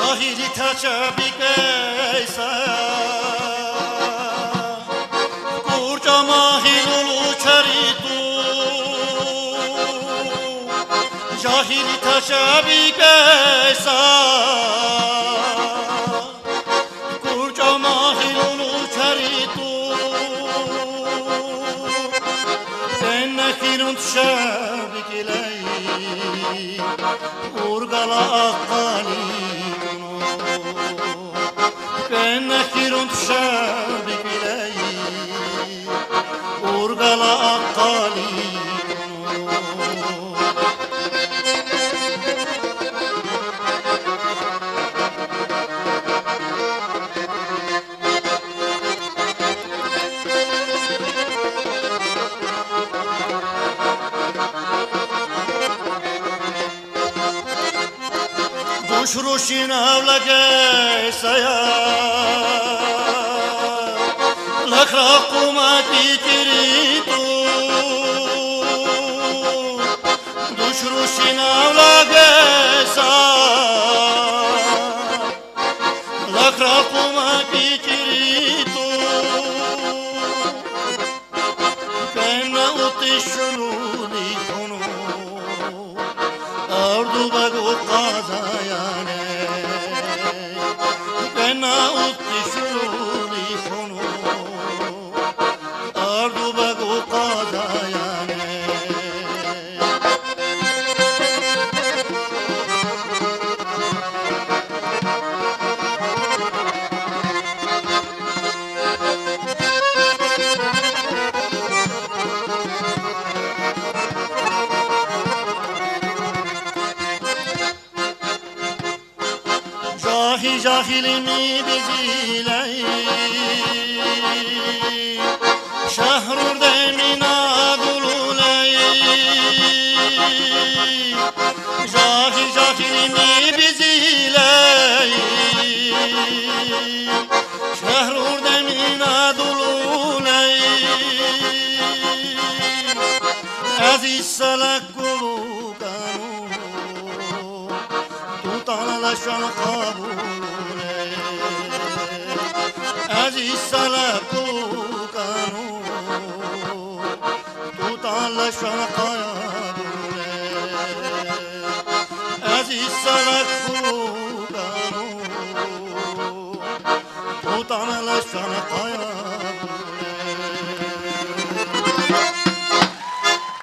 جاهلی تچبی کیسا کورجا ماهی لولو چری تو جاهلی تچبی کیسا کورجا ماهی لولو چری تو بنخیرون تشبی کلی urgala akali ben nakirun tşabi biley urgala akali Şuruşin avlage saya lakra kuma tikiritu Şuruşin avlage saya lakra kuma tikiritu Kenna utişunu dikunu ardu bagu qazayane Kenna utişuni khunu ardu bagu qazayane Cahilimi biziley Şehrur demina dululey Cahilimi biziley Şehrur demina dululey Aziz salak kulu kanu Tutana şan kabule Aziz salaku kanu Tutana şan kabule Aziz salaku kanu Tutana şan kabule